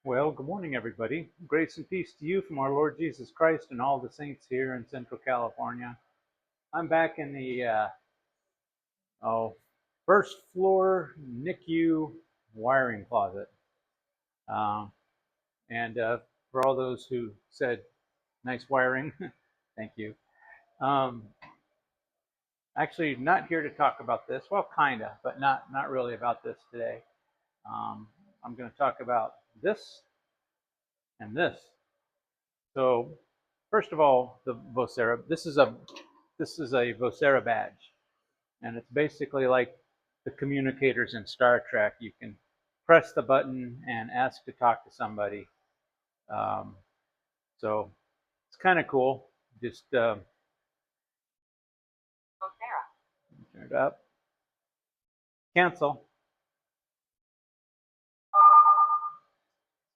Well, good morning, everybody. Grace and peace to you from our Lord Jesus Christ and all the saints here in Central California. I'm back in the oh, first floor NICU wiring closet. Uh, and for all those who said nice wiring, thank you. Um, Actually, not here to talk about this. Well, kinda, but not really about this today. Um, I'm going to talk about this and this. So, first of all, the Vocera. This is a Vocera badge, and it's basically like the communicators in Star Trek. You can press the button and ask to talk to somebody. Um, so it's kind of cool. Just turn it up. Cancel.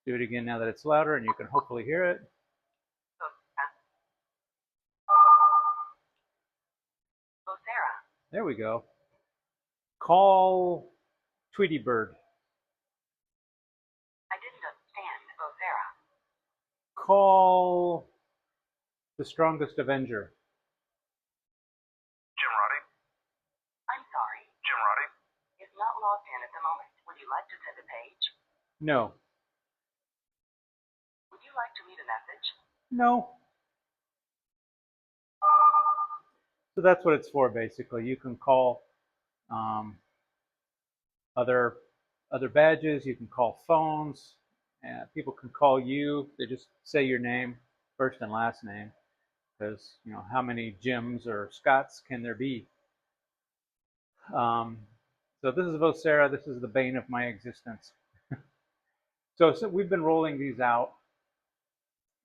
Do it again now that it's louder, and you can hopefully hear it. There we go. Call Tweety Bird. I didn't understand, Vocera. Call the strongest Avenger. Jim Roddy? I'm sorry. Jim Roddy? It's not logged in at the moment. Would you like to send a page? No. Would you like to leave a message? No. So that's what it's for, basically. You can call um, other badges. You can call phones. People can call you. They just say your name, first and last name, because how many Jims or Scotts can there be? So this is Vocera. This is the bane of my existence. So we've been rolling these out,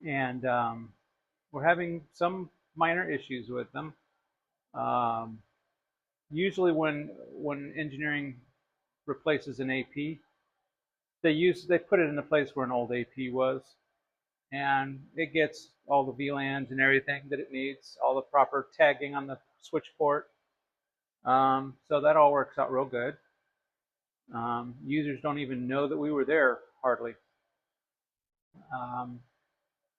and we're having some minor issues with them. Usually when engineering replaces an AP, they put it in the place where an old AP was, and it gets all the VLANs and everything that it needs, all the proper tagging on the switch port. So that all works out real good. Users don't even know that we were there hardly.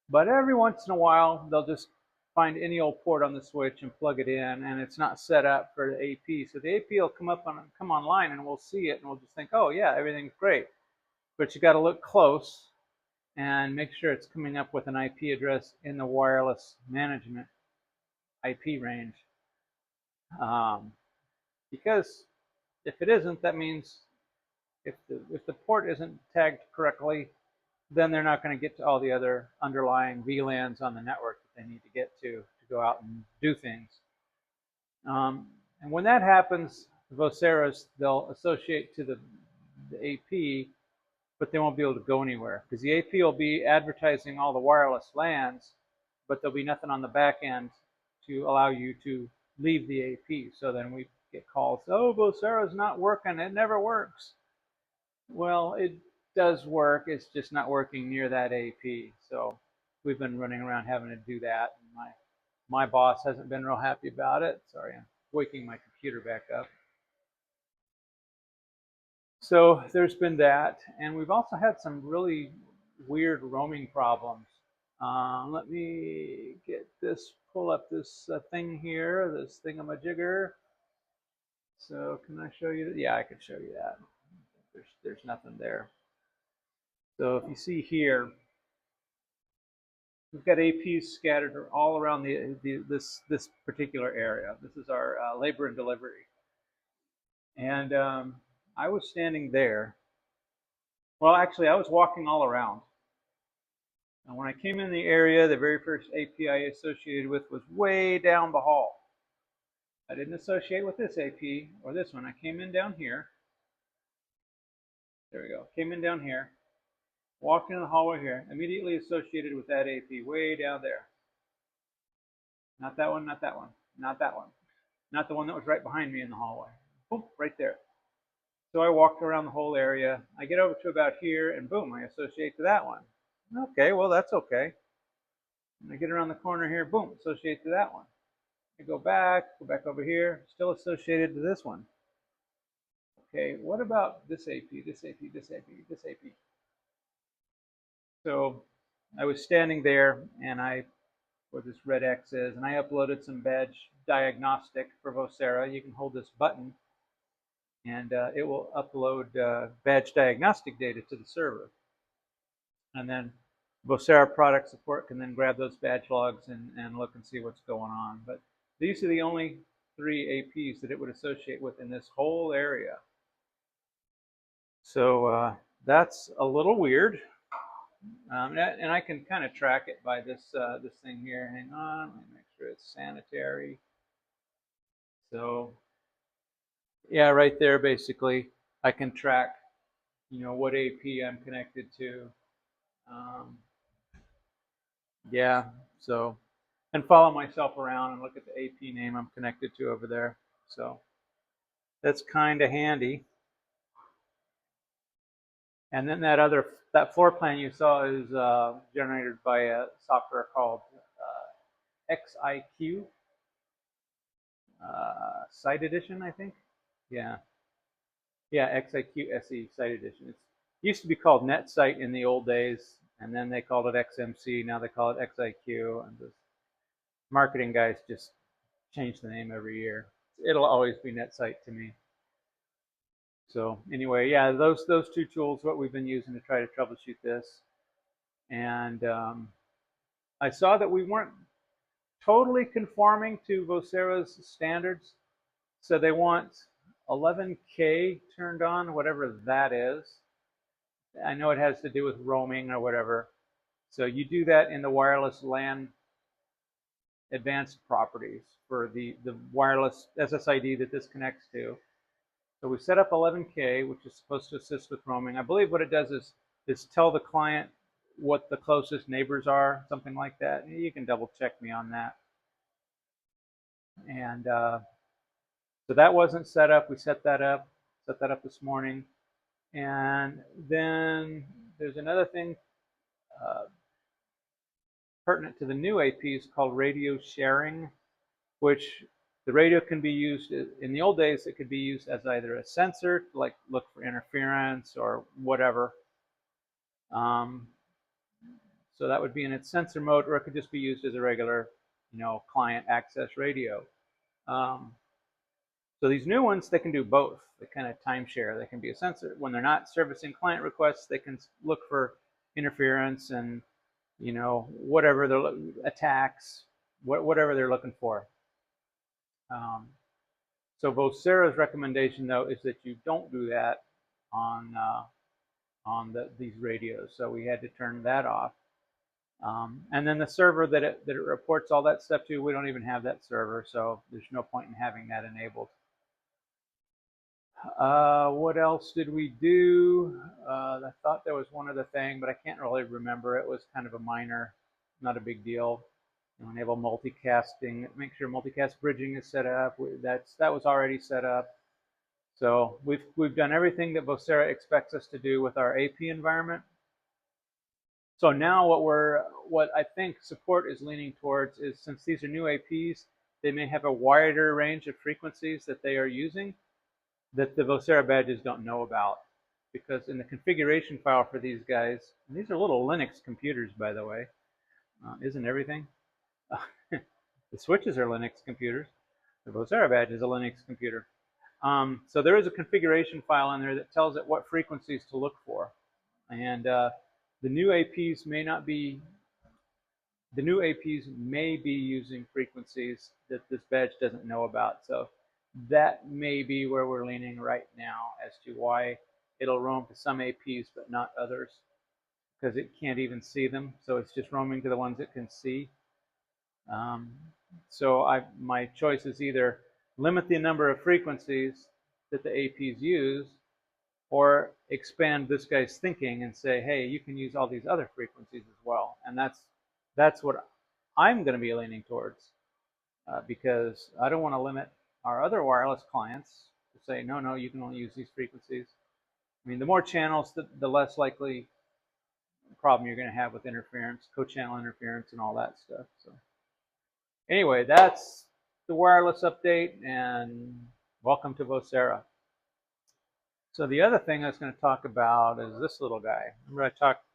But every once in a while, they'll just find any old port on the switch and plug it in, and it's not set up for the AP. So the AP will come online, and we'll see it, and we'll just think, oh yeah, everything's great. But you got to look close and make sure it's coming up with an IP address in the wireless management IP range. Because if it isn't, that means if the port isn't tagged correctly, then they're not going to get to all the other underlying VLANs on the network that they need to get to go out and do things. And when that happens, the Voceras, they'll associate to the AP, but they won't be able to go anywhere because the AP will be advertising all the wireless LANs, but there'll be nothing on the back end to allow you to leave the AP. So then we get calls, oh, Vocera's not working, it never works. Well, it does work, it's just not working near that AP. So we've been running around having to do that. And my boss hasn't been real happy about it. Sorry, I'm waking my computer back up. So there's been that, and we've also had some really weird roaming problems. Let me pull up this thing here, this thingamajigger. So can I show you? Yeah, I could show you that. There's nothing there. So if you see here, we've got APs scattered all around this particular area. This is our labor and delivery. And I was standing there. Well, actually, I was walking all around. And when I came in the area, the very first AP I associated with was way down the hall. I didn't associate with this AP or this one. I came in down here. There we go. Came in down here. Walked into the hallway here. Immediately associated with that AP way down there. Not that one, not that one, not that one. Not the one that was right behind me in the hallway. Boom, right there. So I walked around the whole area. I get over to about here, and boom, I associate to that one. Okay, well, that's okay. And I get around the corner here, boom, associate to that one. I go back over here, still associated to this one. Okay, what about this AP, this AP, this AP, this AP? So I was standing there, and where this red X is, and I uploaded some badge diagnostic for Vocera. You can hold this button, and it will upload badge diagnostic data to the server. And then Vocera product support can then grab those badge logs and look and see what's going on. But these are the only 3 APs that it would associate with in this whole area. So that's a little weird. And I can kind of track it by this thing here. Hang on, let me make sure it's sanitary. So yeah, right there, basically, I can track, what AP I'm connected to. Yeah, so, and follow myself around and look at the AP name I'm connected to over there. So that's kind of handy. And then that floor plan you saw is generated by a software called XIQ Site Edition, I think. Yeah, XIQ SE Site Edition. It used to be called NetSite in the old days, and then they called it XMC. Now they call it XIQ, and the marketing guys just change the name every year. It'll always be NetSite to me. So anyway, yeah, those 2 tools, what we've been using to try to troubleshoot this. And I saw that we weren't totally conforming to Vocera's standards. So they want 11K turned on, whatever that is. I know it has to do with roaming or whatever. So you do that in the wireless LAN advanced properties for the wireless SSID that this connects to. So we set up 11K, which is supposed to assist with roaming. I believe what it does is tell the client what the closest neighbors are, something like that. You can double check me on that. And so that wasn't set up. We set that up this morning. And then there's another thing pertinent to the new APs called radio sharing, which the radio can be used, in the old days, it could be used as either a sensor to like look for interference or whatever. So that would be in its sensor mode, or it could just be used as a regular, client access radio. So these new ones, they can do both. They kind of timeshare. They can be a sensor. When they're not servicing client requests, they can look for interference and, whatever the attacks, whatever they're looking for. So Vocera's recommendation, though, is that you don't do that on these radios. So we had to turn that off. And then the server that it reports all that stuff to, we don't even have that server, so there's no point in having that enabled. What else did we do? I thought there was one other thing, but I can't really remember. It was kind of a minor, not a big deal. Enable multicasting, make sure multicast bridging is set up. That was already set up. So we've done everything that Vocera expects us to do with our AP environment. So now what I think support is leaning towards is, since these are new APs, they may have a wider range of frequencies that they are using that the Vocera badges don't know about. Because in the configuration file for these guys, and these are little Linux computers, by the way, isn't everything? The switches are Linux computers. The Vocera badge is a Linux computer. So there is a configuration file in there that tells it what frequencies to look for. And the new APs may be using frequencies that this badge doesn't know about. So that may be where we're leaning right now as to why it'll roam to some APs but not others, because it can't even see them. So it's just roaming to the ones it can see. So my choice is either limit the number of frequencies that the APs use, or expand this guy's thinking and say, hey, you can use all these other frequencies as well. And that's what I'm going to be leaning towards, because I don't want to limit our other wireless clients to say, no, you can only use these frequencies. I mean, the more channels, the less likely problem you're going to have with interference, co-channel interference, and all that stuff. So anyway, that's the wireless update, and welcome to Vocera. So the other thing I was going to talk about is this little guy. Remember I talked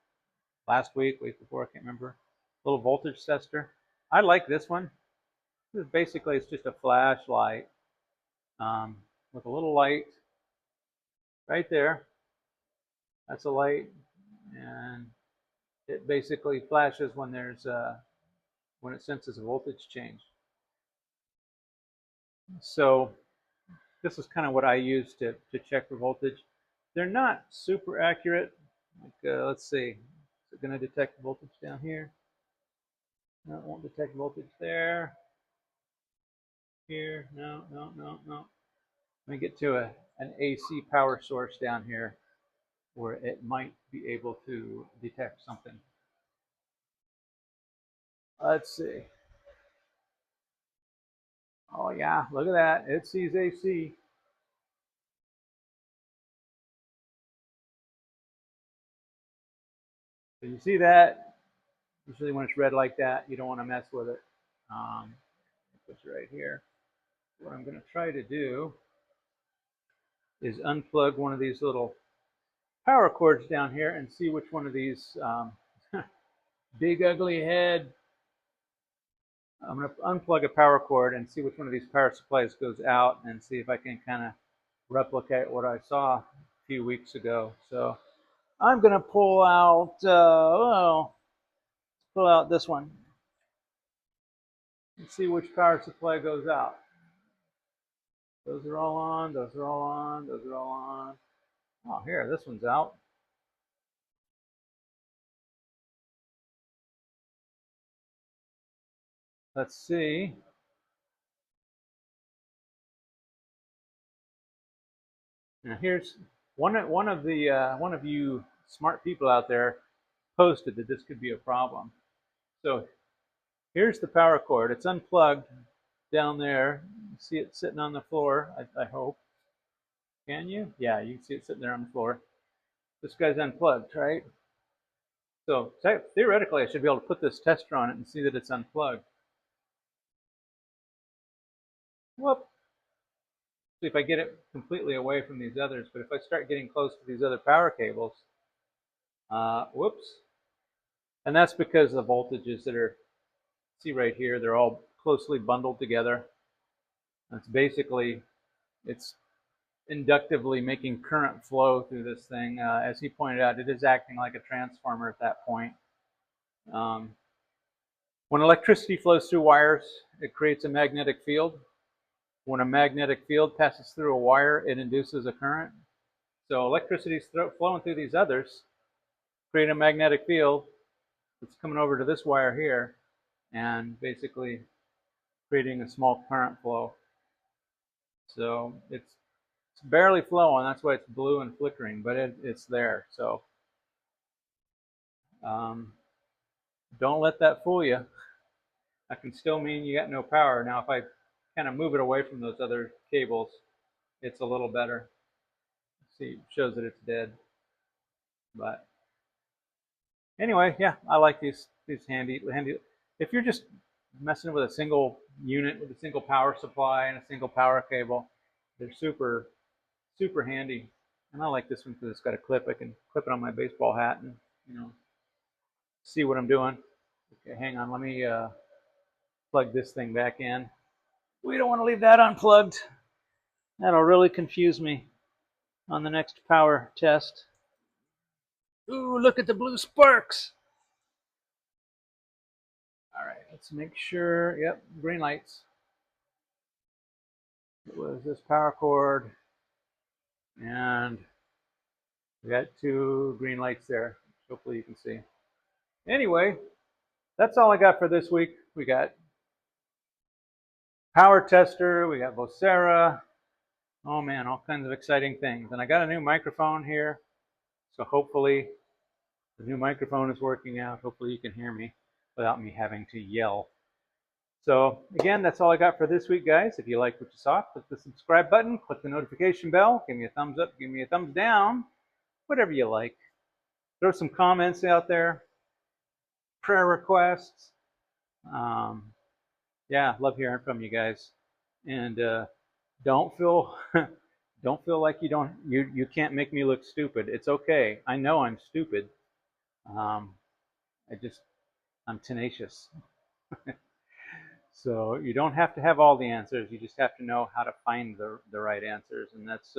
last week before, I can't remember. Little voltage tester. I like this one. Basically, it's just a flashlight with a little light right there. That's a light, and it basically flashes when when it senses a voltage change. So this is kind of what I use to check for voltage. They're not super accurate. Like, let's see, is it going to detect voltage down here? No, it won't detect voltage there. Here, no. Let me get to an AC power source down here where it might be able to detect something. Let's see. Oh yeah, look at that. It sees AC. So you see that? Usually when it's red like that, you don't want to mess with it. Put it right here. What I'm going to try to do is unplug one of these little power cords down here and see which one of these big ugly head. I'm going to unplug a power cord and see which one of these power supplies goes out and see if I can kind of replicate what I saw a few weeks ago. So I'm going to pull out, pull out this one and see which power supply goes out. Those are all on, those are all on, those are all on. Oh, here, this one's out. Let's see. Now here's one of you smart people out there posted that this could be a problem. So here's the power cord. It's unplugged down there. You see it sitting on the floor, I hope. Can you? Yeah, you can see it sitting there on the floor. This guy's unplugged, right? So theoretically, I should be able to put this tester on it and see that it's unplugged. Whoop. See if I get it completely away from these others. But if I start getting close to these other power cables, whoops. And that's because the voltages that are, see right here, they're all closely bundled together. That's basically, it's inductively making current flow through this thing. As he pointed out, it is acting like a transformer at that point. When electricity flows through wires, it creates a magnetic field. When a magnetic field passes through a wire, it induces a current. So electricity is flowing through these others, create a magnetic field. It's coming over to this wire here and basically creating a small current flow. So it's barely flowing. That's why it's blue and flickering, but it's there. So don't let that fool you. That can still mean you got no power. Now, if I kind of move it away from those other cables, it's a little better. See, it shows that it's dead. But anyway, yeah, I like these handy. If you're just messing with a single unit with a single power supply and a single power cable, they're super handy. And I like this one because it's got a clip. I can clip it on my baseball hat and see what I'm doing. Okay, hang on. Let me plug this thing back in. We don't want to leave that unplugged. That'll really confuse me on the next power test. Ooh, look at the blue sparks. All right, let's make sure. Yep, green lights. It was this power cord, and we got 2 green lights there. Hopefully you can see. Anyway, that's all I got for this week. We got power tester, we got Vocera. Oh man, all kinds of exciting things. And I got a new microphone here, so hopefully the new microphone is working out. Hopefully you can hear me without me having to yell. So again, that's all I got for this week, guys. If you liked what you saw, click the subscribe button, click the notification bell, give me a thumbs up, give me a thumbs down, whatever you like. Throw some comments out there, prayer requests. Yeah, love hearing from you guys. And don't feel like you can't make me look stupid. It's okay. I know I'm stupid. I'm tenacious. So you don't have to have all the answers. You just have to know how to find the right answers, and that's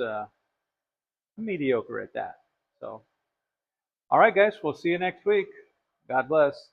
mediocre at that. So, all right, guys, we'll see you next week. God bless.